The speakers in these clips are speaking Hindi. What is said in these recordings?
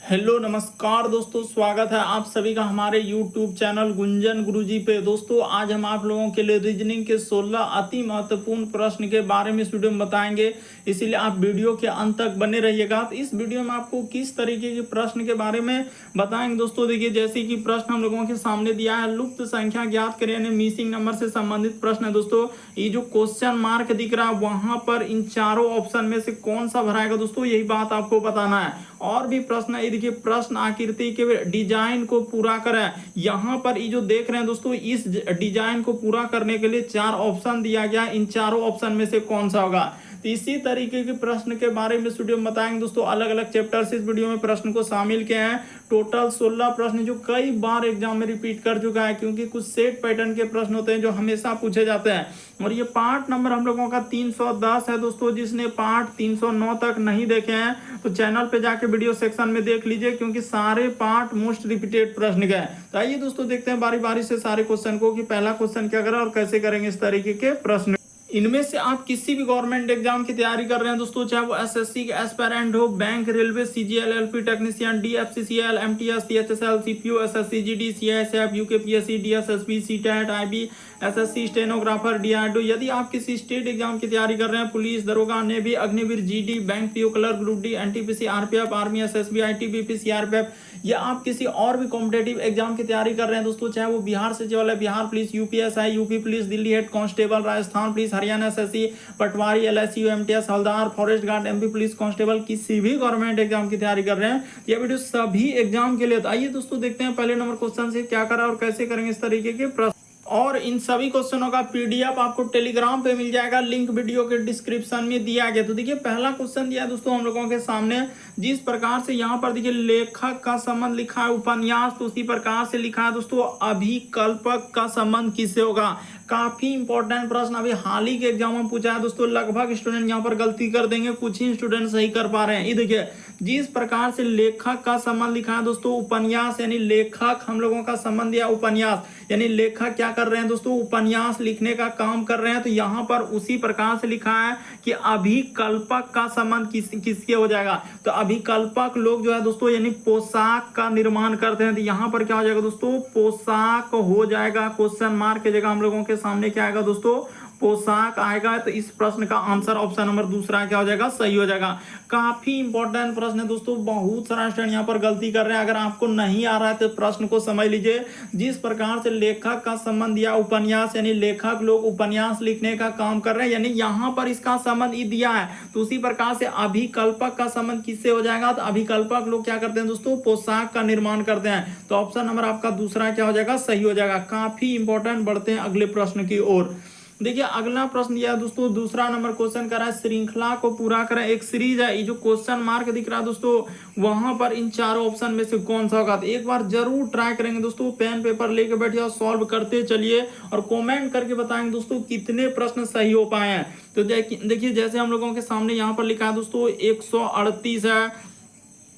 हेलो नमस्कार दोस्तों, स्वागत है आप सभी का हमारे YouTube चैनल गुंजन गुरुजी पे। दोस्तों आज हम आप लोगों के लिए रीजनिंग के 16 अति महत्वपूर्ण प्रश्न के बारे में इस वीडियो में बताएंगे, इसीलिए आप वीडियो के अंत तक बने रहिएगा। तो इस वीडियो में आपको किस तरीके के प्रश्न के बारे में बताएंगे दोस्तों। देखिए जैसे कि प्रश्न हम लोगों के सामने दिया है, लुप्त संख्या ज्ञात करें यानी मिसिंग नंबर से संबंधित प्रश्न है दोस्तों। ये जो क्वेश्चन मार्क दिख रहा है वहां पर इन चारों ऑप्शन में से कौन सा भराएगा दोस्तों, यही बात आपको बताना है। और भी प्रश्न है, देखिए प्रश्न आकृति के डिजाइन को पूरा करें। यहाँ पर ये जो देख रहे हैं दोस्तों, इस डिजाइन को पूरा करने के लिए 4 ऑप्शन दिया गया, इन चारों ऑप्शन में से कौन सा होगा। तो इसी तरीके के प्रश्न के बारे में वीडियो में बताएंगे दोस्तों। अलग अलग चैप्टर से इस वीडियो में प्रश्न को शामिल किए हैं। टोटल 16 प्रश्न जो कई बार एग्जाम में रिपीट कर चुका है, क्योंकि कुछ सेट पैटर्न के प्रश्न होते हैं जो हमेशा पूछे जाते हैं। और ये पार्ट नंबर हम लोगों का 310 है दोस्तों। जिसने पार्ट 309 तक नहीं देखे हैं तो चैनल पे जाके वीडियो सेक्शन में देख लीजिए, क्योंकि सारे पार्ट मोस्ट रिपीटेड प्रश्न गए। तो आइए दोस्तों देखते हैं बारी बारी से सारे क्वेश्चन को कि पहला क्वेश्चन क्या करें और कैसे करेंगे इस तरीके के प्रश्न। इनमें से आप किसी भी गवर्नमेंट एग्जाम की तैयारी कर रहे हैं दोस्तों, चाहे वो एसएससी के एस्पायरेंट हो, bank, railway, CGL, LP technician, DFCCL, MTS, CHSL, CPU, SSC GD, CISF, UKPSC, DSSB, CTET, IB, SSC, stenographer, DRDO. यदि आप किसी स्टेट एग्जाम की तैयारी कर रहे हैं, पुलिस, दरोगा, navy, Agniveer, GD, bank PO, clerk, group D, NTPC, RPF, army, SSB, ITBP, CRPF, या आप किसी और भी कॉम्पिटेटिव एग्जाम की तैयारी कर रहे हैं दोस्तों, चाहे वो बिहार से जो है Bihar police, UPSI, UP police, Delhi head constable, Rajasthan police, Haryana SSC, patwari, LIC, MTS, havildar, forest guard, MP police constable, किसी भी गवर्नमेंट एग्जाम की तैयारी कर रहे हैं, ये वीडियो सभी एग्जाम के लिए। तो आइए दोस्तों देखते हैं पहले नंबर क्वेश्चन से क्या करा और कैसे करेंगे इस तरीके के प्रश्न। और इन सभी क्वेश्चनों का पीडीएफ आपको टेलीग्राम पे मिल जाएगा, लिंक वीडियो के डिस्क्रिप्शन में दिया गया। तो देखिए पहला क्वेश्चन दिया है दोस्तों हम लोगों के सामने, जिस प्रकार से यहाँ पर देखिए लेखक का संबंध लिखा है उपन्यास, तो उसी प्रकार से लिखा है दोस्तों अभिकल्पक का संबंध किससे होगा। काफी इंपॉर्टेंट प्रश्न अभी हाल ही के एग्जाम में पूछा है दोस्तों। लगभग स्टूडेंट यहाँ पर गलती कर देंगे, कुछ ही स्टूडेंट सही कर पा रहे हैं। ये देखिए जिस प्रकार से लेखक का संबंध लिखा है दोस्तों उपन्यास, यानी लेखक हम लोगों का संबंध या उपन्यास, यानी लेखक क्या कर रहे हैं दोस्तों, उपन्यास लिखने का काम कर रहे हैं। तो यहाँ पर उसी प्रकार से लिखा है कि अभिकल्पक का संबंध किसके हो जाएगा। तो अभिकल्पक लोग जो है दोस्तों यानी पोशाक का निर्माण करते हैं। तो यहाँ पर क्या हो जाएगा दोस्तों, पोशाक हो जाएगा। क्वेश्चन मार्क की जगह हम लोगों के सामने क्या आएगा दोस्तों, पोशाक आएगा। तो इस प्रश्न का आंसर ऑप्शन नंबर दूसरा क्या हो जाएगा, सही हो जाएगा। काफी इंपॉर्टेंट प्रश्न है दोस्तों, बहुत सारा स्टूडेंट यहाँ पर गलती कर रहे हैं। अगर आपको नहीं आ रहा है तो प्रश्न को समझ लीजिए। जिस प्रकार से लेखक का संबंध दिया उपन्यास, यानी लेखक लोग उपन्यास लिखने का काम कर रहे हैं, यानी यहाँ पर इसका संबंध ही दिया है। तो उसी प्रकार से अभिकल्पक का संबंध किससे हो जाएगा, तो अभिकल्पक लोग क्या करते हैं दोस्तों, पोशाक का निर्माण करते हैं। तो ऑप्शन नंबर आपका दूसरा क्या हो जाएगा, सही हो जाएगा। काफी इंपॉर्टेंट। बढ़ते हैं अगले प्रश्न की ओर। देखिए अगला प्रश्न दिया दोस्तों, दूसरा नंबर क्वेश्चन कर रहा है श्रृंखला को पूरा करें। एक सीरीज है, ये जो क्वेश्चन मार्क दिख रहा है दोस्तों वहां पर इन चारों ऑप्शन में से कौन सा होगा। तो एक बार जरूर ट्राई करेंगे दोस्तों, पेन पेपर लेके बैठिए और सॉल्व करते चलिए और कमेंट करके बताएंगे दोस्तों कितने प्रश्न सही हो पाए हैं। तो देखिए जैसे हम लोगों के सामने यहाँ पर लिखा है दोस्तों 138 है,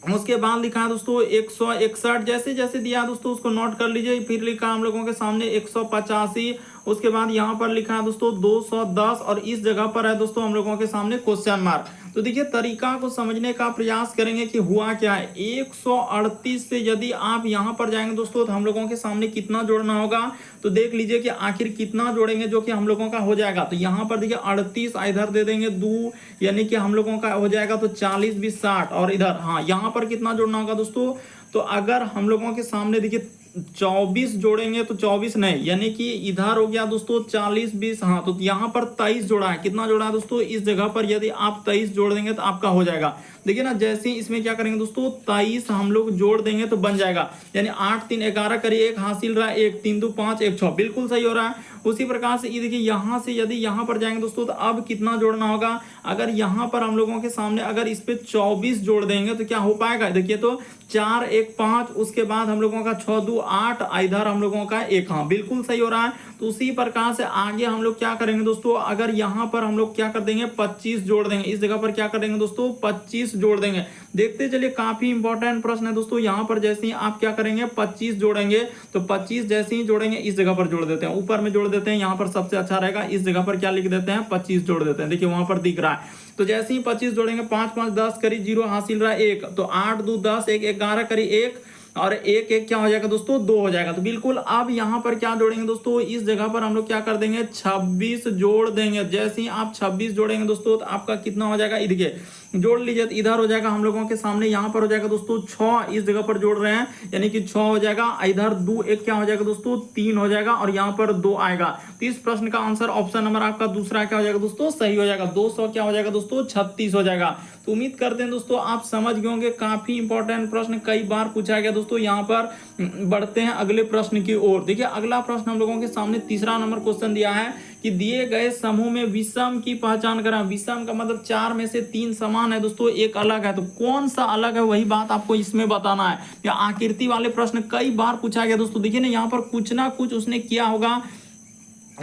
उसके बाद लिखा है दोस्तों 161, जैसे जैसे दिया दोस्तों उसको नोट कर लीजिए। फिर लिखा हम लोगों के सामने 185, उसके बाद यहाँ पर लिखा है दोस्तों 210 और इस जगह पर है दोस्तों हम लोगों के सामने क्वेश्चन मार्क। तो देखिए तरीका को समझने का प्रयास करेंगे कि हुआ क्या है। 138 से यदि आप यहाँ पर जाएंगे दोस्तों तो हम लोगों के सामने कितना जोड़ना होगा, तो देख लीजिए कि आखिर कितना जोड़ेंगे जो कि हम लोगों का हो जाएगा। तो यहाँ पर देखिए 38 इधर दे देंगे 2, यानी कि हम लोगों का हो जाएगा तो 40 20 60, और इधर हाँ यहाँ पर कितना जोड़ना होगा दोस्तों। तो अगर हम लोगों के सामने देखिए 24 जोड़ेंगे तो 24 नहीं, यानी कि इधर हो गया दोस्तों 40 20, हाँ तो यहाँ पर 23 जोड़ा है। कितना जोड़ा है दोस्तों, इस जगह पर यदि आप 23 जोड़ देंगे तो आपका हो जाएगा। देखिए ना जैसे ही इसमें क्या करेंगे दोस्तों 23 हम लोग जोड़ देंगे तो बन जाएगा, यानी 8 3 11 करिए, 1 हासिल रहा है, 1 3 2 5 1 6, बिल्कुल सही हो रहा है। उसी प्रकार से ये देखिए यहाँ से यदि यहाँ पर जाएंगे दोस्तों तो अब कितना जोड़ना होगा। अगर यहाँ पर हम लोगों के सामने अगर इस पे 24 जोड़ देंगे तो क्या हो पाएगा, देखिए तो 4 1 5, उसके बाद हम लोगों का 6 2 8, इधर हम लोगों का 1, हाँ बिल्कुल सही हो रहा है। तो उसी प्रकार से आगे हम लोग क्या करेंगे दोस्तों, अगर यहाँ पर हम लोग क्या कर देंगे 25 जोड़ देंगे, इस जगह पर क्या कर देंगे दोस्तों 25 जोड़ देंगे। देखते चलिए काफी इंपॉर्टेंट प्रश्न है दोस्तों। यहाँ पर जैसे ही आप क्या करेंगे 25 जोड़ेंगे, तो 25 जैसे ही जोड़ेंगे इस जगह पर जोड़ देते हैं, ऊपर में जोड़ देते हैं, यहाँ पर सबसे अच्छा रहेगा, इस जगह पर क्या लिख देते हैं 25 जोड़ देते हैं। देखिए वहां पर दिख रहा है, तो जैसे ही 25 जोड़ेंगे 5 5 10 करी 0 हासिल रहा 1, तो 8 2 10 1 11 करी 1 और 1 1 क्या हो जाएगा दोस्तों 2 हो जाएगा। तो बिल्कुल अब यहाँ पर क्या जोड़ेंगे दोस्तों, इस जगह पर हम लोग क्या कर देंगे 26 जोड़ देंगे। जैसे ही आप 26 जोड़ेंगे दोस्तों तो आपका कितना हो जाएगा, देखिए जोड़ लीजिए, तो इधर हो जाएगा हम लोगों के सामने, यहाँ पर हो जाएगा दोस्तों 6, इस जगह पर जोड़ रहे हैं यानी कि 6 हो जाएगा, इधर 2 1 क्या हो जाएगा दोस्तों 3 हो जाएगा और यहाँ पर 2 आएगा। तो इस प्रश्न का आंसर ऑप्शन नंबर आपका दूसरा क्या हो जाएगा दोस्तों सही हो जाएगा। 200 क्या हो जाएगा दोस्तों 36 हो जाएगा। तो उम्मीद करते हैं दोस्तों आप समझ गए होंगे, काफी इंपॉर्टेंट प्रश्न कई बार पूछा गया दोस्तों। यहाँ पर बढ़ते हैं अगले प्रश्न की ओर। देखिए अगला प्रश्न हम लोगों के सामने तीसरा नंबर क्वेश्चन दिया है कि दिए गए समूह में विषम की पहचान करें। विषम का मतलब 4 में से 3 समान है दोस्तों, एक अलग है, तो कौन सा अलग है वही बात आपको इसमें बताना है। या आकृति वाले प्रश्न कई बार पूछा गया दोस्तों। देखिए ना यहाँ पर कुछ ना कुछ उसने किया होगा,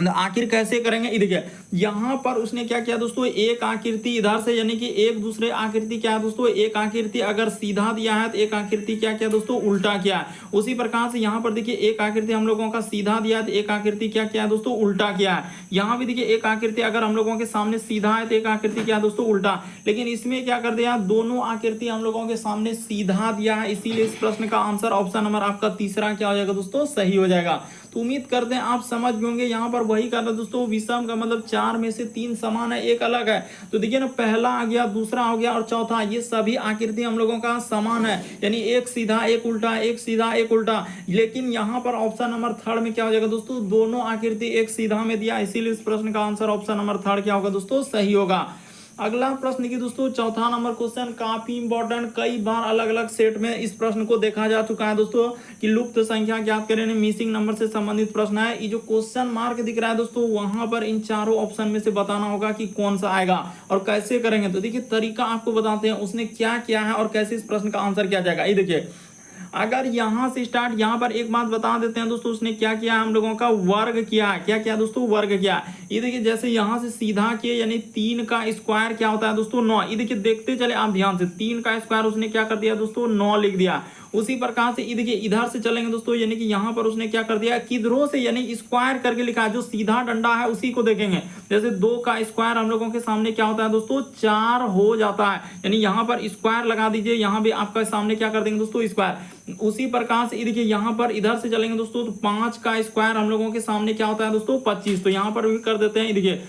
आखिर कैसे करेंगे, देखिए यहाँ पर उसने क्या किया दोस्तों, एक आकृति इधर से यानी कि एक दूसरे आकृति क्या है दोस्तों, एक आकृति अगर सीधा दिया है तो एक आकृति क्या किया दोस्तों उल्टा किया है। उसी प्रकार से यहाँ पर देखिए एक आकृति हम लोगों का सीधा दिया है तो एक आकृति क्या किया है दोस्तों उल्टा किया है। यहाँ भी देखिए एक आकृति अगर हम लोगों के सामने सीधा है तो एक आकृति क्या है दोस्तों उल्टा, लेकिन इसमें क्या कर दिया, दोनों आकृति हम लोगों के सामने सीधा दिया है, इसीलिए इस प्रश्न का आंसर ऑप्शन नंबर आपका तीसरा क्या हो जाएगा दोस्तों सही हो जाएगा। तो उम्मीद करते हैं आप समझ गए होंगे। यहाँ पर वही करना दोस्तों, विषम का मतलब 4 में से 3 समान है, एक अलग है। तो देखिए ना पहला आ गया, दूसरा हो गया और चौथा, ये सभी आकृति हम लोगों का समान है, यानी एक सीधा एक उल्टा, एक सीधा एक उल्टा। लेकिन यहाँ पर ऑप्शन नंबर थर्ड में क्या हो जाएगा दोस्तों, दोनों आकृति एक सीधा में दिया, इसीलिए इस प्रश्न का आंसर ऑप्शन नंबर थर्ड क्या होगा दोस्तों सही होगा। अगला प्रश्न की दोस्तों चौथा नंबर क्वेश्चन काफी इंपॉर्टेंट, कई बार अलग अलग सेट में इस प्रश्न को देखा जा चुका है दोस्तों कि लुप्त संख्या ज्ञात करें, मिसिंग नंबर से संबंधित प्रश्न है। ये जो क्वेश्चन मार्क दिख रहा है दोस्तों, वहां पर इन चारों ऑप्शन में से बताना होगा कि कौन सा आएगा और कैसे करेंगे। तो देखिए तरीका आपको बताते हैं उसने क्या किया है और कैसे इस प्रश्न का आंसर किया जाएगा। ये देखिए अगर यहां से स्टार्ट, यहां पर एक बात बता देते हैं दोस्तों, उसने क्या किया हम लोगों का वर्ग किया है। क्या किया दोस्तों वर्ग किया। ये देखिए जैसे यहां से सीधा किए यानी 3 का स्क्वायर क्या होता है दोस्तों 9। ये देखिए देखते चले आप ध्यान से, 3 का स्क्वायर उसने क्या कर दिया दोस्तों 9 लिख दिया। उसी प्रकार से देखिए इधर से चलेंगे दोस्तों, यानी कि यहाँ पर उसने क्या कर दिया किधरों से यानी स्क्वायर करके लिखा है, जो सीधा डंडा है उसी को देखेंगे। जैसे 2 का स्क्वायर हम लोगों के सामने क्या होता है दोस्तों 4 हो जाता है, यानी यहाँ पर स्क्वायर लगा दीजिए, यहाँ भी आपका सामने क्या कर देंगे दोस्तों स्क्वायर। उसी प्रकार से देखिए यहाँ पर इधर से चलेंगे दोस्तों, तो 5 का स्क्वायर हम लोगों के सामने क्या होता है दोस्तों 25, तो यहाँ पर भी कर देते हैं। देखिए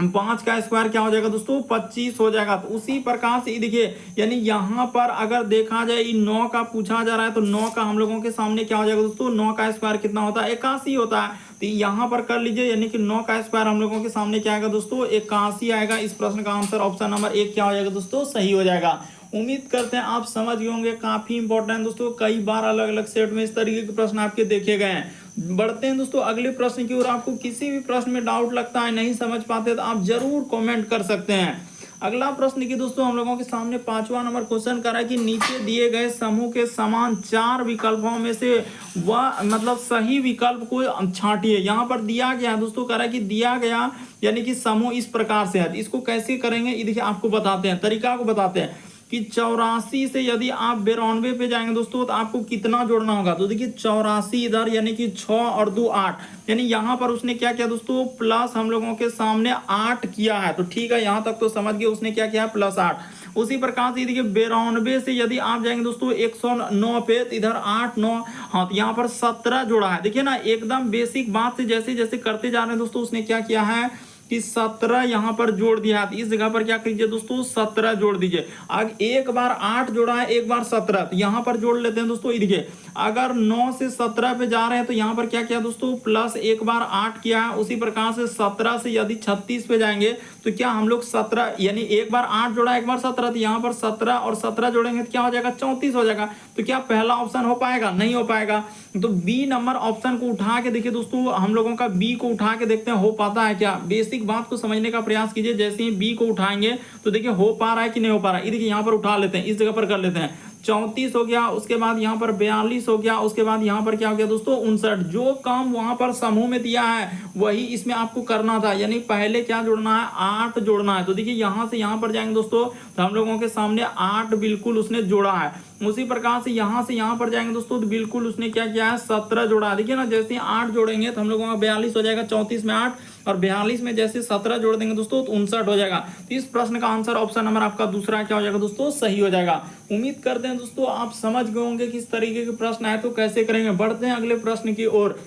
5 का स्क्वायर क्या हो जाएगा दोस्तों 25 हो जाएगा। तो उसी प्रकार से देखिए यानी यहाँ पर अगर देखा जाए 9 का पूछा जा रहा है, तो 9 का हम लोगों के सामने क्या हो जाएगा दोस्तों 9 का स्क्वायर कितना होता है 81 होता है। तो यहाँ पर कर लीजिए, यानी कि 9 का स्क्वायर हम लोगों के सामने क्या आएगा दोस्तों 81 आएगा। इस प्रश्न का आंसर ऑप्शन नंबर 1 क्या हो जाएगा दोस्तों सही हो जाएगा। उम्मीद करते हैं आप समझ गए होंगे, काफी इंपॉर्टेंट दोस्तों, कई बार अलग अलग सेट में इस तरीके के प्रश्न आपके देखे गए हैं। बढ़ते हैं दोस्तों अगले प्रश्न की ओर। आपको किसी भी प्रश्न में डाउट लगता है, नहीं समझ पाते, तो आप जरूर कमेंट कर सकते हैं। अगला प्रश्न की दोस्तों हम लोगों के सामने 5वां नंबर क्वेश्चन कर रहा है कि नीचे दिए गए समूह के समान 4 विकल्पों में से वह मतलब सही विकल्प को छांटिए। यहाँ पर दिया गया दोस्तों, कह रहा है कि दिया गया यानी कि समूह इस प्रकार से है। इसको कैसे करेंगे ये देखिए आपको बताते हैं, तरीका को बताते हैं कि 84 से यदि आप 92 पे जाएंगे दोस्तों तो आपको कितना जोड़ना होगा। तो देखिए 84 इधर यानी कि 6 और 2 8, यानी यहाँ पर उसने क्या किया दोस्तों प्लस हम लोगों के सामने 8 किया है। तो ठीक है, यहाँ तक तो समझ गए, उसने क्या किया प्लस 8। उसी प्रकार से देखिए 92 से यदि आप जाएंगे दोस्तों 109 पे, तो इधर 8 9, हाँ तो यहाँ पर 17 जोड़ा है। देखिए ना एकदम बेसिक बात से जैसे जैसे करते जा रहे हैं दोस्तों, उसने क्या किया है कि 17 यहाँ पर जोड़ दिया है। इस जगह पर क्या कीजिए दोस्तों 17 जोड़ दीजिए। अब एक बार 8 जोड़ा है, एक बार 17, तो यहाँ पर जोड़ लेते हैं दोस्तों। देखिए अगर 9 से 17 पे जा रहे हैं तो यहाँ पर क्या किया दोस्तों प्लस एक बार 8 किया है। उसी प्रकार से 17 से यदि 36 पे जाएंगे तो क्या हम लोग 17 यानी एक बार 8 जोड़ा एक बार 17, तो यहाँ पर 17 और 17 जोड़ेंगे तो क्या हो जाएगा 34 हो जाएगा। तो क्या पहला ऑप्शन हो पाएगा, नहीं हो पाएगा। तो बी नंबर ऑप्शन को उठा के देखिए दोस्तों, हम लोगों का बी को उठा के देखते हैं हो पाता है क्या। बेसिक बात को समझने का प्रयास कीजिए। जैसे ही बी को उठाएंगे तो देखिए हो पा रहा है कि नहीं हो पा रहा है। देखिए यहाँ पर उठा लेते हैं, इस जगह पर कर लेते हैं। 34 हो गया, उसके बाद यहाँ पर 42 हो गया, उसके बाद यहाँ पर क्या हो गया दोस्तों 59। जो काम वहां पर समूह में दिया है वही इसमें आपको करना था, यानी पहले क्या जोड़ना है 8 जोड़ना है। तो देखिए यहाँ से यहाँ पर जाएंगे दोस्तों तो हम लोगों के सामने 8 बिल्कुल उसने जोड़ा है। उसी प्रकार से यहाँ पर जाएंगे दोस्तों तो बिल्कुल उसने क्या किया है 17 जोड़ा है। देखिए ना जैसे 8 जोड़ेंगे तो हम लोगों का 42 हो जाएगा, 34 में 8 और 42 में जैसे 17 जोड़ देंगे दोस्तों तो 59 हो जाएगा। तो इस प्रश्न का आंसर ऑप्शन नंबर आपका दूसरा क्या हो जाएगा दोस्तों सही हो जाएगा। उम्मीद करते हैं दोस्तों आप समझ गए होंगे किस तरीके के प्रश्न आए तो कैसे करेंगे। बढ़ते हैं अगले प्रश्न की ओर,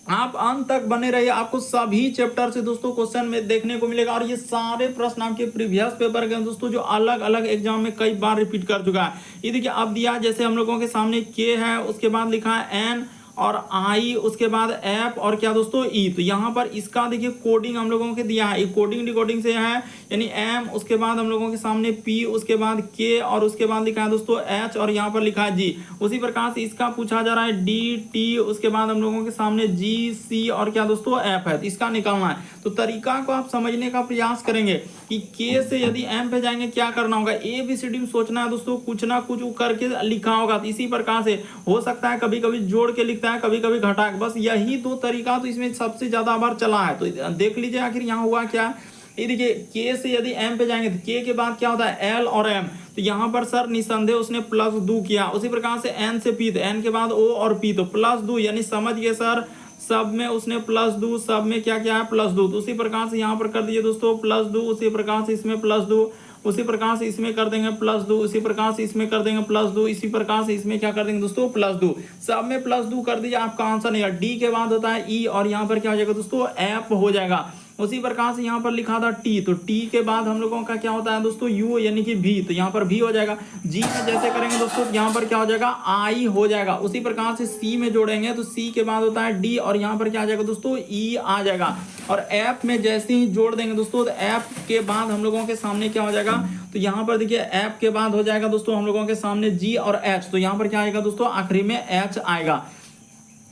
आप अंत तक बने रहिए, आपको सभी चैप्टर से दोस्तों क्वेश्चन में देखने को मिलेगा। और ये सारे प्रश्न आपके प्रीवियस पेपर के दोस्तों जो अलग अलग एग्जाम में कई बार रिपीट कर चुका है। ये देखिए अब दिया जैसे हम लोगों के सामने के है, उसके बाद लिखा है एन और आई, उसके बाद एफ और क्या दोस्तों ई। तो यहाँ पर इसका देखिए कोडिंग हम लोगों के दिया है, कोडिंग डिकोडिंग से है, यानी एम, उसके बाद हम लोगों के सामने पी, उसके बाद के और उसके बाद लिखा है दोस्तों एच और यहाँ पर लिखा है जी। उसी प्रकार से इसका पूछा जा रहा है डी टी, उसके बाद हम लोगों के सामने जी सी और क्या दोस्तों एफ है, तो इसका निकालना है। तो तरीका को आप समझने का प्रयास करेंगे कि के से यदि एम पे जाएंगे क्या करना होगा, ABCD में सोचना है दोस्तों, कुछ ना कुछ करके लिखा होगा। तो इसी प्रकार से हो सकता है कभी कभी जोड़ के लिखता है, कभी कभी घटा के, बस यही दो तरीका तो इसमें सबसे ज्यादा बार चला है। तो देख लीजिए आखिर यहाँ हुआ क्या। ये देखिए के से यदि एम पे जाएंगे तो के के बाद क्या होता है एल और एम, तो यहाँ पर सर निसंदेह उसने प्लस 2 किया। उसी प्रकार से एन से पी, तो एन के बाद ओ और पी, तो प्लस 2, यानी समझ गए सर सब में उसने प्लस 2, सब में क्या क्या है प्लस 2। तो उसी प्रकार से यहाँ पर कर दीजिए दोस्तों प्लस 2, उसी प्रकार से इसमें प्लस 2, उसी प्रकार से इसमें कर देंगे प्लस 2, उसी प्रकार से इसमें कर देंगे प्लस 2, इसी प्रकार से इसमें क्या कर देंगे दोस्तों प्लस 2। सब में प्लस 2 कर दीजिए, आपका आंसर नहीं है। डी के बाद होता है ई और यहाँ पर क्या हो जाएगा दोस्तों एफ हो जाएगा। उसी प्रकार से यहाँ पर लिखा था टी, तो टी के बाद हम लोगों का क्या होता है दोस्तों यू, यानी कि भी, तो यहाँ पर भी हो जाएगा। जी में जैसे करेंगे दोस्तों यहाँ पर क्या हो जाएगा आई हो जाएगा। उसी प्रकार से सी में जोड़ेंगे तो सी के बाद होता है डी और यहाँ पर क्या आ जाएगा दोस्तों ई आ जाएगा। और एफ में जैसे ही जोड़ देंगे दोस्तों तो एफ के बाद हम लोगों के सामने क्या हो जाएगा, तो यहाँ पर देखिए एफ के बाद हो जाएगा दोस्तों हम लोगों के सामने जी और एच, तो यहाँ पर क्या आएगा दोस्तों आखिरी में एच आएगा।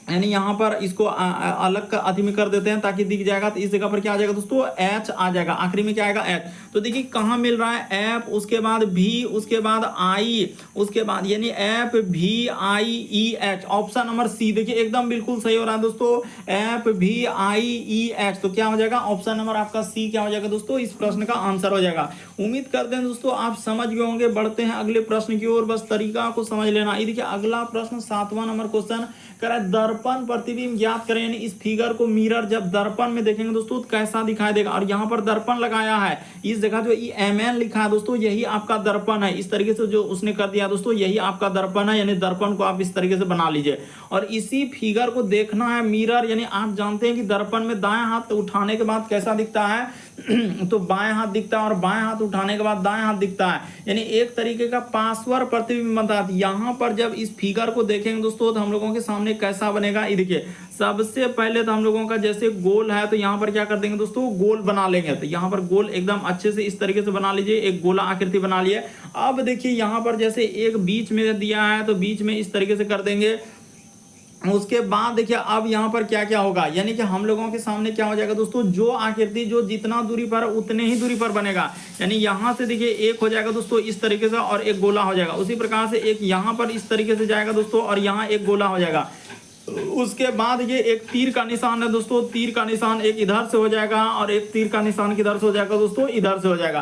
यानी यहाँ पर इसको अलग अति में कर देते हैं ताकि दिख जाएगा, तो इस जगह पर क्या आ जाएगा दोस्तों एच आ जाएगा, आखिरी में क्या आएगा एच। तो देखिए कहाँ मिल रहा है एफ, उसके बाद भी, उसके बाद आई, उसके बाद यानी एफ भी I E H, option number C देखिए एकदम बिल्कुल सही हो रहा है दोस्तों, एफ भी आई ई एच। तो क्या हो जाएगा ऑप्शन नंबर आपका सी क्या हो जाएगा दोस्तों इस प्रश्न का आंसर हो जाएगा। उम्मीद करते हैं दोस्तों आप समझ गए होंगे। बढ़ते हैं अगले प्रश्न की ओर, बस तरीका को समझ लेना। ये देखिए अगला प्रश्न 7वां नंबर क्वेश्चन करा दर्पण प्रतिबिंब ज्ञात करें, यानी इस फिगर को मिरर जब दर्पण में देखेंगे दोस्तों तो कैसा दिखाई देगा। और यहाँ पर दर्पण लगाया है, इस जगह जो एमएन लिखा है दोस्तों यही आपका दर्पण है। इस तरीके से जो उसने कर दिया दोस्तों यही आपका दर्पण है, यानी दर्पण को आप इस तरीके से बना लीजिए। और इसी फिगर को देखना है मिरर, यानी आप जानते हैं कि दर्पण में दाएं हाथ उठाने के बाद कैसा दिखता है तो बाएं हाथ दिखता है और बाएं हाथ उठाने के बाद दाएं हाथ दिखता है, यानी एक तरीके का पार्श्व प्रतिबिंब बनता है। यहाँ पर जब इस फिगर को देखेंगे दोस्तों तो हम लोगों के सामने कैसा बनेगा, ये देखिए सबसे पहले तो हम लोगों का जैसे गोल है तो यहाँ पर क्या कर देंगे दोस्तों गोल बना लेंगे। तो यहाँ पर गोल एकदम अच्छे से इस तरीके से बना लीजिए, एक गोला आकृति बना लिए। अब देखिए यहाँ पर जैसे एक बीच में दिया है तो बीच में इस तरीके से कर देंगे। उसके बाद देखिए अब यहाँ पर क्या क्या होगा, यानी कि हम लोगों के सामने क्या हो जाएगा दोस्तों जो आकृति जो जितना दूरी पर उतने ही दूरी पर बनेगा, यानी यहाँ से देखिए एक हो जाएगा दोस्तों इस तरीके से और एक गोला हो जाएगा। उसी प्रकार से एक यहाँ पर इस तरीके से जाएगा दोस्तों और यहाँ एक गोला हो जाएगा। उसके बाद ये एक तीर का निशान है दोस्तों, तीर का निशान एक इधर से हो जाएगा और एक तीर का निशान किधर से हो जाएगा दोस्तों इधर से हो जाएगा।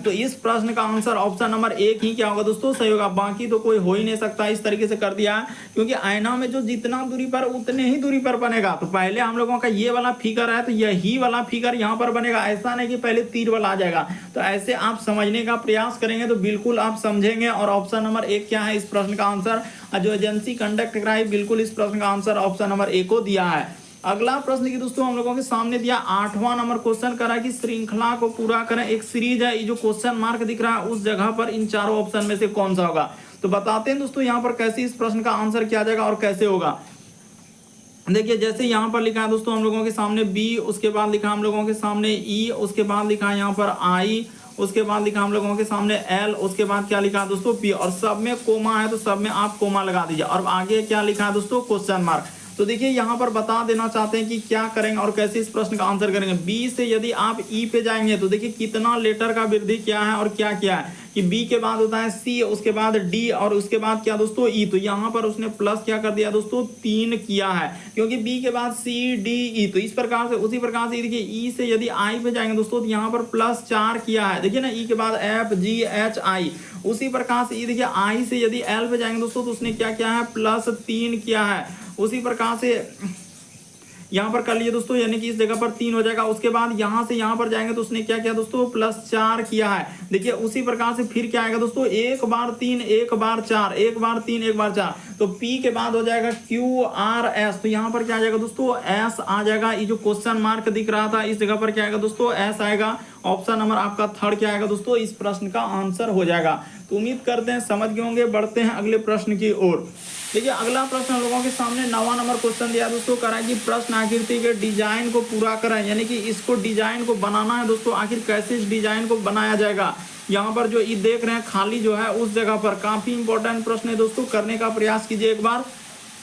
तो इस प्रश्न का आंसर ऑप्शन नंबर 1 ही क्या होगा दोस्तों सही होगा, बाकी तो कोई हो ही नहीं सकता। इस तरीके से कर दिया है क्योंकि आईना में जो जितना दूरी पर उतने ही दूरी पर बनेगा। तो पहले हम लोगों का ये वाला फिगर है तो यही वाला फिगर यहाँ पर बनेगा, ऐसा नहीं कि पहले तीर वाला आ जाएगा। तो ऐसे आप समझने का प्रयास करेंगे तो बिल्कुल आप समझेंगे। और ऑप्शन नंबर 1 क्या है इस प्रश्न का आंसर, जो एजेंसी कंडक्ट कराई बिल्कुल इस प्रश्न का आंसर ऑप्शन नंबर 1 को दिया है। अगला प्रश्न की दोस्तों हम लोगों के सामने दिया 8वां नंबर क्वेश्चन करा कि श्रृंखला को पूरा करें, एक सीरीज है, ये जो क्वेश्चन मार्क दिख रहा है उस जगह पर इन चारों ऑप्शन में से कौन सा होगा। तो बताते हैं दोस्तों यहाँ पर कैसे इस प्रश्न का आंसर किया जाएगा और कैसे होगा। देखिए जैसे यहाँ पर लिखा है दोस्तों हम लोगों के सामने बी, उसके बाद लिखा हम लोगों के सामने ई, उसके बाद लिखा है यहाँ पर आई, उसके बाद लिखा हम लोगों के सामने एल, उसके बाद क्या लिखा है दोस्तों पी, और सब में कोमा है तो सब में आप कोमा लगा दीजिए। और आगे क्या लिखा है दोस्तों क्वेश्चन मार्क। तो देखिए यहाँ पर बता देना चाहते हैं कि क्या करेंगे और कैसे इस प्रश्न का आंसर करेंगे। बी से यदि आप ई पे जाएंगे तो देखिए कितना लेटर का वृद्धि क्या है और क्या क्या है कि बी के बाद होता है सी, उसके बाद डी और उसके बाद क्या दोस्तों ई। तो यहाँ पर उसने प्लस क्या कर दिया दोस्तों 3 किया है, क्योंकि बी के बाद सी डी ई। तो इस प्रकार से उसी प्रकार से देखिए ई से यदि आई पे जाएंगे दोस्तों तो यहाँ पर +4 किया है, देखिए ना ई के बाद एफ जी एच आई। उसी प्रकार से देखिए आई से यदि एल पे जाएंगे दोस्तों तो उसने क्या किया है +3 किया है। उसी प्रकार से यहाँ पर कर लिए दोस्तों, यानी कि इस जगह पर 3 हो जाएगा। उसके बाद यहाँ से यहाँ पर जाएंगे तो उसने क्या किया दोस्तों +4 किया है। देखिए उसी प्रकार से फिर क्या आएगा दोस्तों 1 बार 3 1 बार 4 1 बार 3 1 बार 4। तो P के बाद हो जाएगा QRS। तो यहाँ पर क्या आ जाएगा दोस्तों S आ जाएगा। ये जो क्वेश्चन मार्क दिख रहा था इस जगह पर क्या आएगा दोस्तों S आएगा। ऑप्शन नंबर आपका थर्ड क्या आएगा दोस्तों, इस प्रश्न का आंसर हो जाएगा। तो उम्मीद करते हैं समझ गए होंगे। बढ़ते हैं अगले प्रश्न की ओर। देखिए अगला प्रश्न हम लोगों के सामने 9वां नंबर क्वेश्चन दिया दोस्तों, करा कि प्रश्न आकृति के डिजाइन को पूरा करें, यानी कि इसको डिजाइन को बनाना है दोस्तों। आखिर कैसे इस डिजाइन को बनाया जाएगा, यहाँ पर जो ये देख रहे हैं खाली जो है उस जगह पर काफी इंपॉर्टेंट प्रश्न है दोस्तों, करने का प्रयास कीजिए एक बार।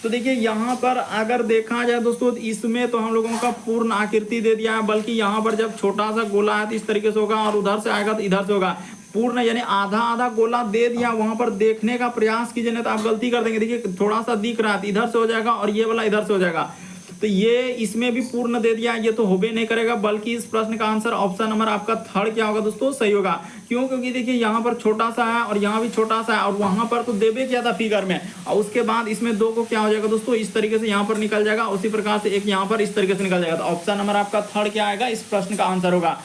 तो देखिए यहाँ पर अगर देखा जाए दोस्तों इसमें तो हम लोगों का पूर्ण आकृति दे दिया है, बल्कि यहाँ पर जब छोटा सा गोला है तो इस तरीके से होगा और उधर से आएगा तो इधर से होगा। पूर्ण यानी आधा आधा गोला दे दिया, वहां पर देखने का प्रयास कीजिए नहीं तो आप गलती कर देंगे। देखिए थोड़ा सा दिख रहा है इधर से हो जाएगा और ये वाला इधर से हो जाएगा। तो ये इसमें भी पूर्ण दे दिया, ये तो होबे नहीं करेगा, बल्कि इस प्रश्न का आंसर ऑप्शन नंबर आपका थर्ड क्या होगा दोस्तों, सही होगा। क्यों, क्योंकि देखिए यहाँ पर छोटा सा है और यहाँ भी छोटा सा है और वहां पर तो देवे क्या था फिगर में, और उसके बाद इसमें 2 को क्या हो जाएगा दोस्तों इस तरीके से यहाँ पर निकल जाएगा। उसी प्रकार से एक यहाँ पर इस तरीके से निकल जाएगा। तो ऑप्शन नंबर आपका थर्ड क्या आएगा, इस प्रश्न का आंसर होगा।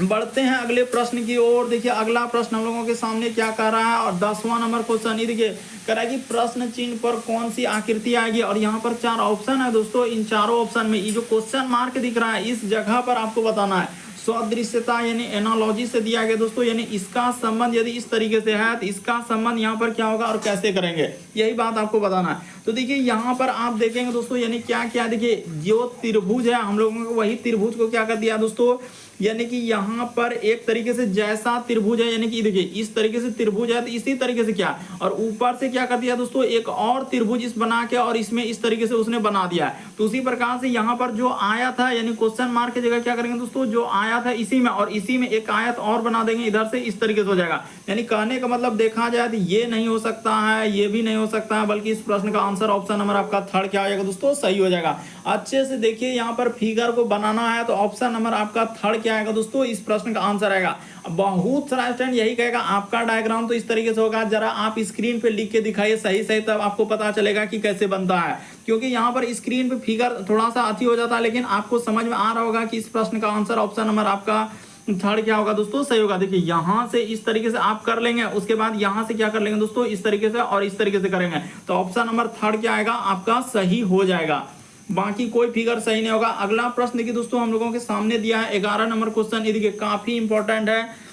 बढ़ते हैं अगले प्रश्न की ओर। देखिए अगला प्रश्न हम लोगों के सामने क्या कर रहा है, और 10वां नंबर क्वेश्चन ये देखिए कह रहा है कि प्रश्न चिन्ह पर कौन सी आकृति आएगी। और यहाँ पर 4 ऑप्शन है दोस्तों। इन चारों ऑप्शन में ये जो क्वेश्चन मार्क दिख रहा है इस जगह पर आपको बताना है। सदृश्यता यानी एनालॉजी से दिया गया दोस्तों, यानी इसका संबंध यदि इस तरीके से है तो इसका संबंध यहाँ पर क्या होगा और कैसे करेंगे, यही बात आपको बताना है। तो देखिए यहाँ पर आप देखेंगे दोस्तों, यानी क्या क्या देखिए जो त्रिभुज है हम लोगों को वही त्रिभुज को क्या कर दिया दोस्तों, यानी कि यहाँ पर एक तरीके से जैसा त्रिभुज है, यानी कि देखिए इस तरीके से त्रिभुज है तो इसी तरीके से क्या, और ऊपर से क्या कर दिया दोस्तों एक और त्रिभुज इस बना के और इसमें इस तरीके से उसने बना दिया है। तो उसी प्रकार से यहाँ पर जो आया था यानी क्वेश्चन मार्क की जगह क्या करेंगे दोस्तों, जो आया था इसी में और इसी में एक आयत और बना देंगे इधर से, इस तरीके से हो जाएगा। यानी कहने का मतलब देखा जाए तो ये नहीं हो सकता है, ये भी नहीं हो सकता है, बल्कि इस प्रश्न का आंसर ऑप्शन नंबर आपका थर्ड क्या हो जाएगा दोस्तों, सही हो जाएगा। अच्छे से देखिए यहाँ पर फिगर को बनाना है तो ऑप्शन नंबर आपका थर्ड क्या आएगा दोस्तों, इस प्रश्न का आंसर आएगा। बहुत सारा स्टूडेंट यही कहेगा आपका डायग्राम तो इस तरीके से होगा, जरा आप स्क्रीन पे लिख के दिखाइए सही सही, तब आपको पता चलेगा कि कैसे बनता है। क्योंकि यहाँ पर स्क्रीन पे फिगर थोड़ा सा अति हो जाता है, लेकिन आपको समझ में आ रहा होगा कि इस प्रश्न का आंसर ऑप्शन नंबर आपका थर्ड क्या होगा दोस्तों, सही होगा। देखिए यहाँ से इस तरीके से आप कर लेंगे, उसके बाद यहाँ से क्या कर लेंगे दोस्तों इस तरीके से और इस तरीके से करेंगे, तो ऑप्शन नंबर थर्ड क्या आएगा आपका सही हो जाएगा। बाकी कोई फिगर सही नहीं होगा। अगला प्रश्न देखिए दोस्तों हम लोगों के सामने दिया है 11 नंबर क्वेश्चन, ये देखिए काफी इंपॉर्टेंट है।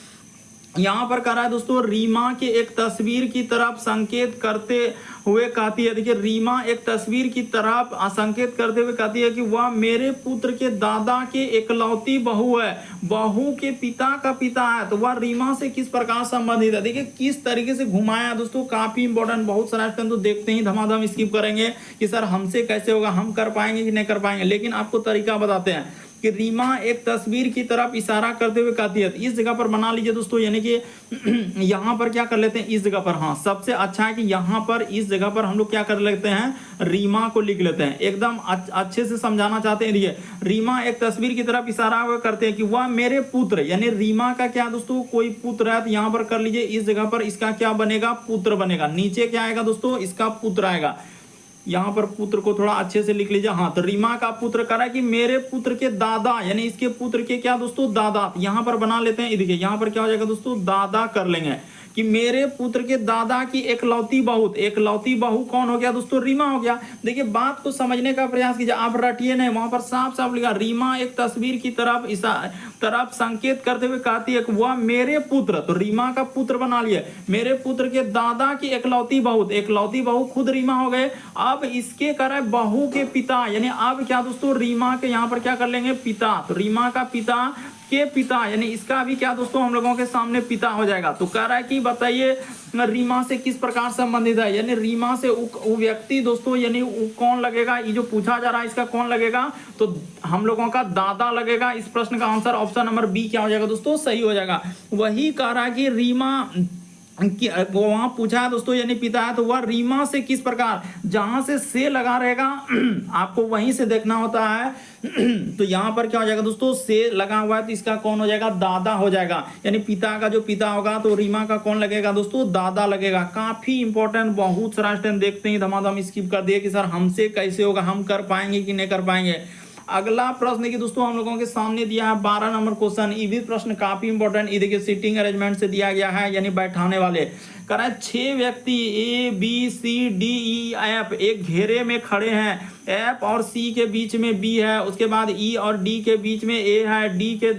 यहाँ पर कह रहा है दोस्तों रीमा के एक तस्वीर की तरफ संकेत करते हुए कहती है, देखिए रीमा एक तस्वीर की तरफ संकेत करते हुए कहती है कि वह मेरे पुत्र के दादा के एकलौती बहू है, बहू के पिता का पिता है, तो वह रीमा से किस प्रकार संबंधित है। देखिए किस तरीके से घुमाया दोस्तों, काफी इंपॉर्टेंट। बहुत सारा तो देखते ही धमाधम स्किप करेंगे कि सर हमसे कैसे होगा, हम कर पाएंगे कि नहीं कर पाएंगे, लेकिन आपको तरीका बताते हैं कि रीमा एक तस्वीर की तरफ इशारा करते हुए कहती है। इस जगह पर बना लीजिए दोस्तों, यानी कि यहाँ पर क्या कर लेते हैं इस जगह पर, हाँ सबसे अच्छा है कि यहाँ पर इस जगह पर हम लोग क्या कर लेते हैं रीमा को लिख लेते हैं, एकदम अच्छे से समझाना चाहते हैं। ये रीमा एक तस्वीर की तरफ इशारा करते हैं कि वह मेरे पुत्र, यानी रीमा का क्या दोस्तों कोई पुत्र है, तो यहाँ पर कर लीजिए इस जगह पर इसका क्या बनेगा पुत्र बनेगा। नीचे क्या आएगा दोस्तों इसका पुत्र आएगा, यहाँ पर पुत्र को थोड़ा अच्छे से लिख लीजिए। हाँ तो रीमा का पुत्र करा कि मेरे पुत्र के दादा, यानी इसके पुत्र के क्या दोस्तों दादा, यहाँ पर बना लेते हैं। देखिए यहाँ पर क्या हो जाएगा दोस्तों दादा कर लेंगे कि मेरे पुत्र के दादा की एकलौती बहू, एकलौती बहू कौन हो गया दोस्तों रीमा हो गया। देखिए बात को समझने का प्रयास कीजिए, आप रटिए नहीं, वहां पर साफ साफ लिखा रीमा एक तस्वीर की तरफ संकेत करते हुए कहती है कि वह मेरे पुत्र, तो रीमा का पुत्र बना लिए, मेरे पुत्र के दादा की एकलौती बहू, एकलौती बहू खुद रीमा हो गए। अब इसके करे बहू के पिता, यानी अब क्या दोस्तों रीमा के यहाँ पर क्या कर लेंगे पिता, तो रीमा का पिता के पिता, यानी इसका भी क्या दोस्तों हम लोगों के सामने पिता हो जाएगा। तो कह रहा है कि बताइए रीमा से किस प्रकार संबंधित है, यानी रीमा से वो व्यक्ति दोस्तों, यानी वो कौन लगेगा, ये जो पूछा जा रहा है इसका कौन लगेगा, तो हम लोगों का दादा लगेगा। इस प्रश्न का आंसर ऑप्शन नंबर बी क्या हो जाएगा दोस्तों, सही हो जाएगा। वही कह रहा है कि रीमा वो वहां पूछा है दोस्तों, यानी पिता है, तो वह रीमा से किस प्रकार, जहां से लगा रहेगा आपको वहीं से देखना होता है। तो यहां पर क्या हो जाएगा दोस्तों, से लगा हुआ है, तो इसका कौन हो जाएगा, दादा हो जाएगा। यानी पिता का जो पिता होगा तो रीमा का कौन लगेगा दोस्तों, दादा लगेगा। काफी इंपॉर्टेंट, बहुत सारा स्टूडेंट देखते ही धमाधम स्किप कर दिए कि सर हमसे कैसे होगा, हम कर पाएंगे कि नहीं कर पाएंगे। अगला प्रश्न देखिए दोस्तों हम लोगों के सामने दिया है 12 नंबर क्वेश्चन। ये भी प्रश्न काफी इंपॉर्टेंट, ये देखिए सीटिंग अरेंजमेंट से दिया गया है, यानी बैठाने वाले। कह रहा है 6 व्यक्ति A B C D E F एक घेरे में खड़े हैं। F और C के बीच में B है, उसके बाद E और D के बीच में A है, D के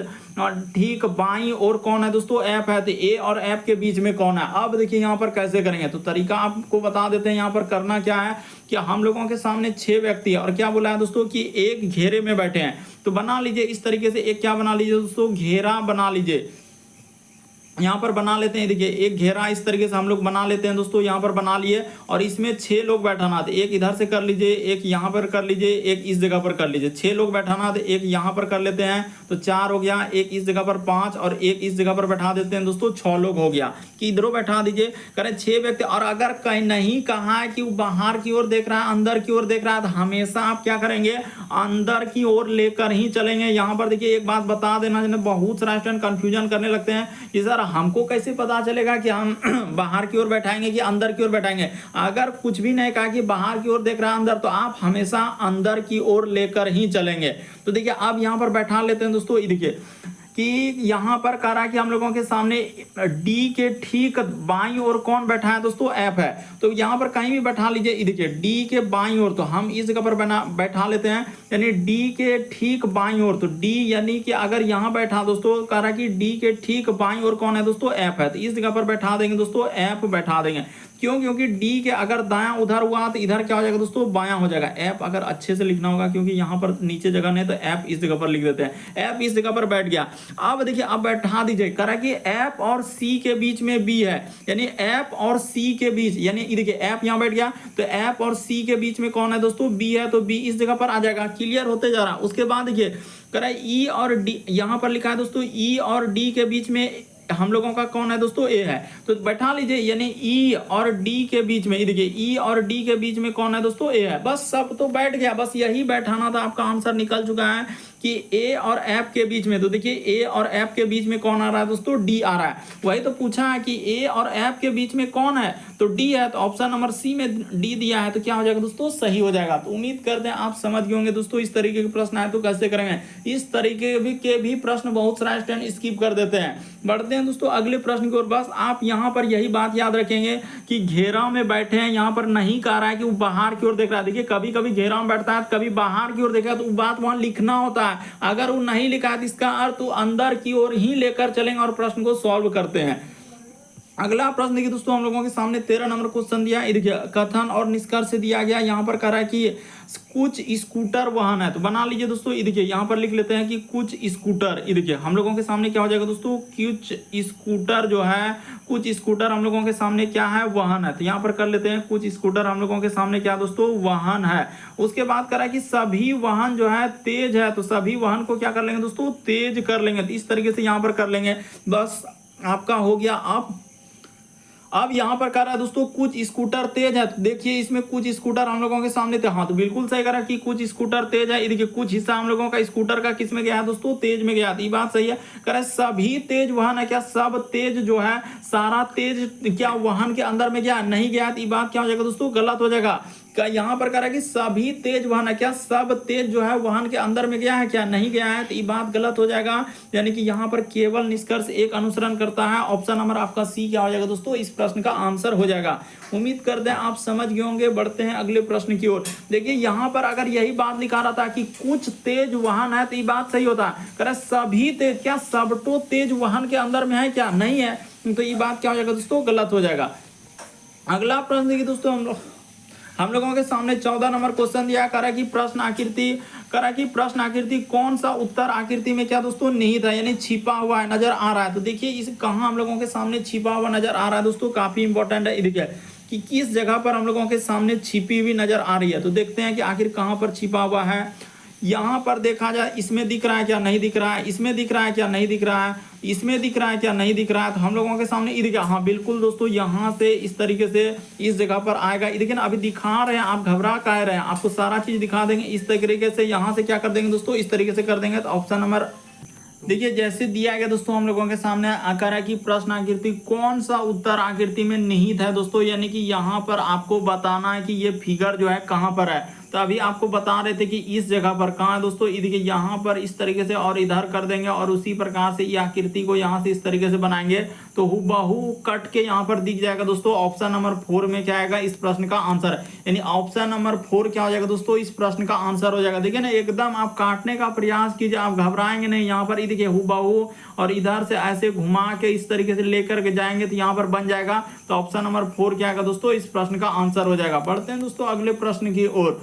ठीक बाईं और कौन है दोस्तों, F है। तो A और F के बीच में कौन है। अब देखिए यहाँ पर कैसे करेंगे, तो तरीका आपको बता देते हैं। यहाँ पर करना क्या है कि हम लोगों के सामने 6 व्यक्ति है और क्या बोला है दोस्तों कि एक घेरे में बैठे हैं। तो बना लीजिए इस तरीके से, एक क्या बना लीजिए दोस्तों, घेरा बना लीजिए। यहाँ पर बना लेते हैं, देखिए एक घेरा इस तरीके से हम लोग बना लेते हैं दोस्तों। यहाँ पर बना लिए और इसमें 6 लोग बैठाना थे। एक इधर से कर लीजिए, एक यहाँ पर कर लीजिए, एक इस जगह पर कर लीजिए। 6 लोग बैठाना थे, एक यहाँ पर कर लेते हैं तो 4 हो गया, एक इस जगह पर 5 और एक इस जगह पर बैठा देते हैं दोस्तों, 6 लोग हो गया। कि इधरों बैठा दीजिए, करें 6 व्यक्ति। और अगर कहीं नहीं कहा है कि वो बाहर की ओर देख रहा है, अंदर की ओर देख रहा है, तो हमेशा आप क्या करेंगे, अंदर की ओर लेकर ही चलेंगे। यहाँ पर देखिए एक बात बता देना, जिन्हें बहुत सारा स्टूडेंट कंफ्यूजन करने लगते हैं कि सर हमको कैसे पता चलेगा कि हम बाहर की ओर बैठाएंगे कि अंदर की ओर बैठाएंगे। अगर कुछ भी नहीं कहा कि बाहर की ओर देख रहा है अंदर, तो आप हमेशा अंदर की ओर लेकर ही चलेंगे। तो देखिए अब यहाँ पर बैठा लेते हैं दोस्तों। देखिए कि यहाँ पर कह रहा है कि हम लोगों के सामने D के ठीक बाईं ओर कौन बैठा है दोस्तों, F है। तो यहाँ पर कहीं भी बैठा लीजिए। देखिए D के बाईं ओर, तो हम इस जगह पर बैठा लेते हैं, यानी D के ठीक बाईं ओर। तो D यानी कि अगर यहाँ बैठा दोस्तों, कह रहा है कि D के ठीक बाईं ओर कौन है दोस्तों, F है। तो इस जगह पर बैठा देंगे दोस्तों, F बैठा देंगे। क्यों, क्योंकि D के अगर दायां उधर हुआ तो इधर क्या हो जाएगा दोस्तों, बायां हो जाएगा। F अगर अच्छे से लिखना होगा, क्योंकि यहाँ पर नीचे जगह नहीं, तो F इस जगह पर लिख देते हैं। F इस जगह पर बैठ गया। अब देखिए अब बैठा दीजिए, कह रहा है कि F और C के बीच में B है, यानी F और C के बीच, यानी देखिए F यहाँ बैठ गया, तो F और C के बीच में कौन है दोस्तों, B है। तो B इस जगह पर आ जाएगा। क्लियर होते जा रहा। उसके बाद देखिए कह रहा है E और D, यहाँ पर लिखा है दोस्तों E और D के बीच में हम लोगों का कौन है दोस्तों, A है। तो बैठा लीजिए, यानी E और D के बीच में, देखिए E और D के बीच में कौन है दोस्तों, A है। बस सब तो बैठ गया, बस यही बैठाना था, आपका आंसर निकल चुका है कि A और F के बीच में। तो देखिए A और F के बीच में कौन आ रहा है दोस्तों, D आ रहा है। वही तो पूछा है कि A और F के बीच में कौन है, तो D है। तो ऑप्शन नंबर C में D दिया है, तो क्या हो जाएगा दोस्तों, सही हो जाएगा। तो उम्मीद करते हैं आप समझ गए होंगे दोस्तों। इस तरीके के प्रश्न आए तो कैसे करेंगे, इस तरीके के भी प्रश्न बहुत सारा स्टूडेंट स्किप कर देते हैं। बढ़ते हैं दोस्तों अगले प्रश्न की ओर। बस आप यहाँ पर यही बात याद रखेंगे कि घेरा में बैठे हैं, यहाँ पर नहीं कह रहा है कि वो बाहर की ओर देख रहा है। देखिए कभी कभी घेरा में बैठता है, कभी बाहर की ओर देख रहा है, तो वो बात वहां लिखना होता है। अगर वो नहीं लिखा है तो इसका अर्थ वो अंदर की ओर ही लेकर चलेंगे और प्रश्न को सॉल्व करते हैं। अगला प्रश्न देखिए दोस्तों हम लोगों के सामने 13 नंबर क्वेश्चन दिया है। देखिए कथन और निष्कर्ष दिया गया। यहाँ पर कह रहा है कि कुछ स्कूटर वाहन है, तो बना लीजिए दोस्तों। ये देखिए यहाँ पर लिख लेते हैं कि कुछ स्कूटर। ये देखिए हम लोगों के सामने क्या हो जाएगा दोस्तों, कुछ स्कूटर जो है, कुछ स्कूटर हम लोगों के सामने क्या है, वाहन है। तो यहाँ पर कर लेते हैं कुछ स्कूटर हम लोगों के सामने क्या दोस्तों, वाहन है। उसके बाद कह रहा है कि सभी वाहन जो है तेज है, तो सभी वाहन को क्या कर लेंगे दोस्तों, तेज कर लेंगे। तो इस तरीके से यहाँ पर कर लेंगे। बस आपका हो गया। अब यहाँ पर कह रहा है दोस्तों कुछ स्कूटर तेज है। तो देखिए इसमें कुछ स्कूटर हम लोगों के सामने थे, हाँ तो बिल्कुल सही कह रहा है कि कुछ स्कूटर तेज है। ये देखिए कुछ हिस्सा हम लोगों का स्कूटर का किस में गया है दोस्तों, तेज में गया। तो ये बात सही है। कह रहा है सभी तेज वाहन है, क्या सब तेज जो है, सारा तेज क्या वाहन के अंदर में गया, नहीं गया। तो ये बात क्या हो जाएगा दोस्तों, गलत हो जाएगा। यहाँ पर कह रहा है कि सभी तेज वाहन है, क्या सब तेज जो है वाहन के अंदर में गया है, क्या नहीं गया है। तो ये बात गलत हो जाएगा। यानी कि यहाँ पर केवल निष्कर्ष एक अनुसरण करता है। ऑप्शन नंबर आपका सी क्या हो जाएगा दोस्तों, इस प्रश्न का आंसर हो जाएगा। उम्मीद करते हैं आप समझ गए होंगे। बढ़ते हैं अगले प्रश्न की ओर। देखिए यहाँ पर अगर यही बात लिखा रहा था कि कुछ तेज वाहन है, तो ये बात सही होता है। कह रहा है सभी तेज, क्या सब तो तेज वाहन के अंदर में है, क्या नहीं है। तो ये बात क्या हो जाएगा दोस्तों, गलत हो जाएगा। अगला प्रश्न देखिए दोस्तों हम लोग, हम लोगों के सामने 14 नंबर क्वेश्चन दिया करा कि प्रश्न आकृति कौन सा उत्तर आकृति में क्या दोस्तों निहित है, यानी छिपा हुआ है, नजर आ रहा है। तो देखिए इस कहाँ हम लोगों के सामने छिपा हुआ नजर आ रहा है दोस्तों, काफी इंपॉर्टेंट है। देखिए कि किस जगह पर हम लोगों के सामने छिपी हुई नजर आ रही है। तो देखते हैं कि आखिर कहाँ पर छिपा हुआ है। यहाँ पर देखा जाए इसमें दिख रहा है क्या, नहीं दिख रहा है, इसमें दिख रहा है क्या, नहीं दिख रहा है, इसमें दिख रहा है क्या, नहीं दिख रहा है। तो हम लोगों के सामने ये दिखा, हाँ बिल्कुल दोस्तों, यहाँ से इस तरीके से इस जगह पर आएगा। ये देखिए ना, अभी दिखा रहे हैं, आप घबरा कह रहे हैं, आपको सारा चीज दिखा देंगे इस तरीके से। यहाँ से क्या कर देंगे दोस्तों, इस तरीके से कर देंगे। तो ऑप्शन नंबर देखिए जैसे दिया गया दोस्तों हम लोगों के सामने आकर है कि प्रश्न आकृति कौन सा उत्तर आकृति में निहित है दोस्तों, यानी कि यहाँ पर आपको बताना है कि ये फिगर जो है कहाँ पर है। तो अभी आपको बता रहे थे कि इस जगह पर कहाँ है दोस्तों, देखिए यहाँ पर इस तरीके से और इधर कर देंगे और उसी प्रकार से ये आकृति को यहाँ से इस तरीके से बनाएंगे तो हूबहू कट के यहाँ पर दिख जाएगा दोस्तों। ऑप्शन नंबर 4 में क्या आएगा, इस प्रश्न का आंसर, यानी ऑप्शन नंबर 4 क्या हो जाएगा दोस्तों, इस प्रश्न का आंसर हो जाएगा। देखिए ना, एकदम आप काटने का प्रयास कीजिए, आप घबराएंगे नहीं। यहाँ पर देखिए हूबहू और इधर से ऐसे घुमा के इस तरीके से लेकर के जाएंगे तो यहाँ पर बन जाएगा। तो ऑप्शन नंबर 4 क्या आएगा दोस्तों, इस प्रश्न का आंसर हो जाएगा। बढ़ते हैं दोस्तों अगले प्रश्न की ओर।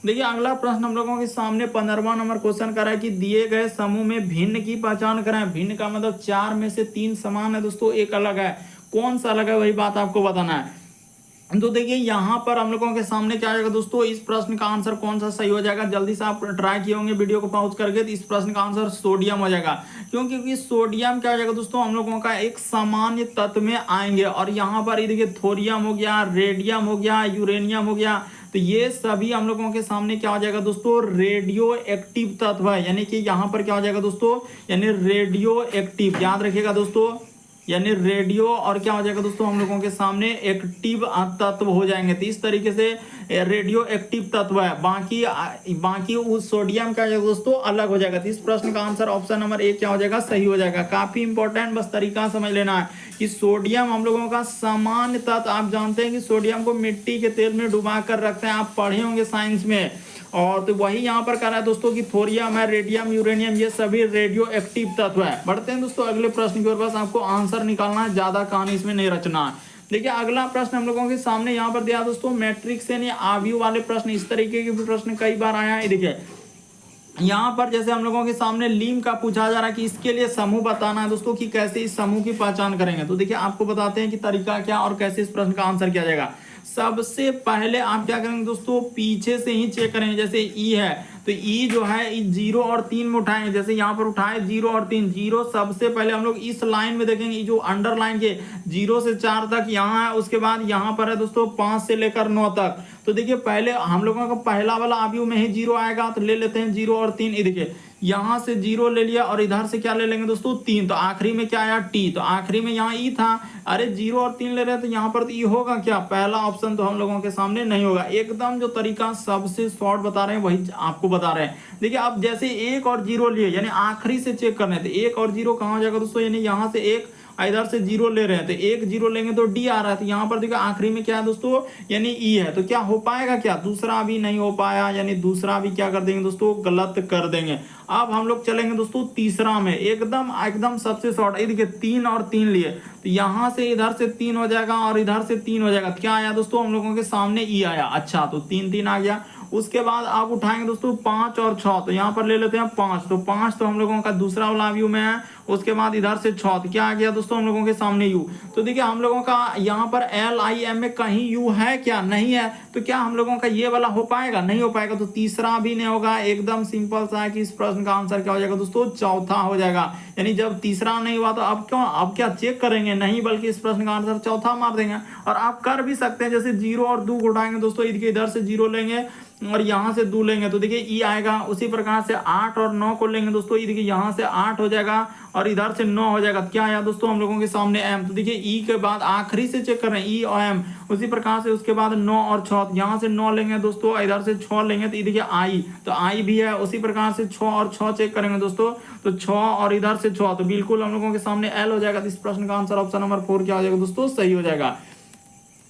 देखिए अगला प्रश्न हम लोगों के सामने 15वां नंबर क्वेश्चन कर रहा है कि दिए गए समूह में भिन्न की पहचान करें। भिन्न का मतलब 4 में से 3 समान है दोस्तों, एक अलग है। कौन सा अलग है वही बात आपको बताना है। तो देखिए यहाँ पर हम लोगों के सामने क्या आएगा दोस्तों, इस प्रश्न का आंसर कौन सा सही हो जाएगा। जल्दी से आप ट्राई किए होंगे वीडियो को पॉज करके, तो इस प्रश्न का आंसर सोडियम हो जाएगा। क्योंकि सोडियम क्या हो जाएगा दोस्तों, हम लोगों का एक सामान्य तत्व में आएंगे। और यहाँ पर ये देखिए थोरियम हो गया, रेडियम हो गया, यूरेनियम हो गया, तो ये सभी हम लोगों के सामने क्या हो जाएगा दोस्तों, रेडियो एक्टिव तत्व है। यानी कि यहाँ पर क्या हो जाएगा दोस्तों, यानी रेडियो एक्टिव, याद रखिएगा दोस्तों, यानी रेडियो और क्या हो जाएगा दोस्तों, हम लोगों के सामने एक्टिव तत्व हो जाएंगे। तो इस तरीके से रेडियो एक्टिव तत्व है, बाकी उस सोडियम का दोस्तों अलग हो जाएगा। तो इस प्रश्न का आंसर ऑप्शन नंबर 1 क्या हो जाएगा, सही हो जाएगा। काफी इंपॉर्टेंट, बस तरीका समझ लेना है कि सोडियम हम लोगों का सामान्य तत्व, आप जानते हैं कि सोडियम को मिट्टी के तेल में डुबा कर रखते हैं, आप पढ़े होंगे साइंस में। और तो वही यहाँ पर कह रहा है दोस्तों कि थोरियम है, रेडियम, यूरेनियम, ये सभी रेडियो एक्टिव तत्व है। बढ़ते हैं दोस्तों अगले प्रश्न की ओर, बस आपको आंसर निकालना है, ज्यादा कहानी इसमें नहीं रचना है। देखिए अगला प्रश्न हम लोगों के सामने यहाँ पर दिया दोस्तों, मैट्रिक्स यानी आव्यूह वाले प्रश्न, इस तरीके के प्रश्न कई बार आया है। देखिए यहाँ पर जैसे हम लोगों के सामने लीम का पूछा जा रहा है कि इसके लिए समूह बताना है दोस्तों, कि कैसे इस समूह की पहचान करेंगे। तो देखिए आपको बताते हैं कि तरीका क्या और कैसे इस प्रश्न का आंसर किया जाएगा। सबसे पहले आप क्या करेंगे दोस्तों, पीछे से ही चेक करेंगे। जैसे ई है तो ई जो है 0 और 3 में उठाएंगे, जैसे यहाँ पर उठाए 0 और 3, 0 सबसे पहले हम लोग इस लाइन में देखेंगे, जो अंडरलाइन के 0 से 4 तक यहाँ है, उसके बाद यहाँ पर है दोस्तों 5 से लेकर 9 तक। तो देखिए पहले हम लोगों का पहला वाला आव्यूह में ही 0 आएगा, तो ले लेते हैं 0 और 3। ये देखिए यहाँ से 0 ले लिया और इधर से क्या ले लेंगे दोस्तों, 3। तो आखिरी में क्या आया, टी। तो आखिरी में यहाँ ई था, अरे 0 और 3 ले रहे तो यहाँ पर तो ई होगा क्या, पहला ऑप्शन तो हम लोगों के सामने नहीं होगा। एकदम जो तरीका सबसे शॉर्ट बता रहे हैं वही आपको बता रहे हैं। देखिए अब जैसे 1 और 0 लिए, यानी आखिरी से चेक करने, तो 1 और 0 कहाँ हो जाएगा दोस्तों, यानी यहाँ से 1, इधर से 0 ले रहे हैं तो 1 0 लेंगे तो डी आ रहा है। तो यहाँ पर देखिए आखिरी में क्या है दोस्तों, यानी ई है। तो क्या हो पाएगा, क्या दूसरा भी नहीं हो पाया, यानी दूसरा भी क्या कर देंगे दोस्तों, गलत कर देंगे। अब हम लोग चलेंगे दोस्तों तीसरा में, एकदम सबसे शॉर्ट। ये देखिए 3 और 3 लिए, तो यहाँ से इधर से 3 हो जाएगा और इधर से 3 हो जाएगा। क्या आया दोस्तों, हम लोगों के सामने ई आया। अच्छा, तो 3 3 आ गया। उसके बाद आप उठाएंगे दोस्तों 5 और 6, तो यहाँ पर ले लेते हैं 5। तो 5 तो हम लोगों का दूसरा वाला व्यू में है। उसके बाद इधर से 6, तो क्या आ गया दोस्तों, हम लोगों के सामने यू। तो देखिए हम लोगों का यहाँ पर LIM में कहीं यू है क्या, नहीं है। तो क्या हम लोगों का ये वाला हो पाएगा, नहीं हो पाएगा। तो तीसरा भी नहीं होगा। एकदम सिंपल सा है कि इस प्रश्न का आंसर क्या हो जाएगा दोस्तों, चौथा हो जाएगा। यानी जब तीसरा नहीं हुआ तो अब क्या चेक करेंगे, नहीं, बल्कि इस प्रश्न का आंसर चौथा मार देंगे। और आप कर भी सकते हैं, जैसे 0 और 2 उठाएंगे दोस्तों, इधर से 0 लेंगे और यहाँ से 2 लेंगे, तो देखिए ई आएगा। उसी प्रकार से 8 और 9 को लेंगे दोस्तों, ये देखिए यहाँ से 8 हो जाएगा और इधर से 9 हो जाएगा। क्या आया दोस्तों, हम लोगों के सामने एम। तो देखिए ई के बाद आखिरी से चेक कर रहे हैं, ई और एम। उसी प्रकार से उसके बाद 9 और 6, यहाँ से 9 लेंगे दोस्तों, इधर से 6 लेंगे, तो ये देखिए आई, तो आई भी है। उसी प्रकार से 6 और 6 चेक करेंगे दोस्तों, तो 6 और इधर से 6, तो बिल्कुल हम लोगों के सामने एल हो जाएगा। तो इस प्रश्न का आंसर ऑप्शन नंबर 4 क्या हो जाएगा दोस्तों, सही हो जाएगा।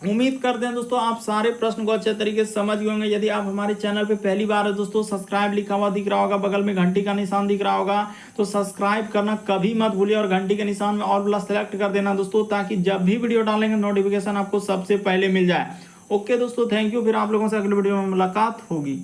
उम्मीद करते हैं दोस्तों आप सारे प्रश्न को अच्छे तरीके से समझ गए होंगे। यदि आप हमारे चैनल पे पहली बार है दोस्तों, सब्सक्राइब लिखा हुआ दिख रहा होगा, बगल में घंटी का निशान दिख रहा होगा, तो सब्सक्राइब करना कभी मत भूलिए और घंटी के निशान में ऑल वाला सेलेक्ट कर देना दोस्तों, ताकि जब भी वीडियो डालेंगे नोटिफिकेशन आपको सबसे पहले मिल जाए। ओके दोस्तों, थैंक यू। फिर आप लोगों से अगले वीडियो में मुलाकात होगी।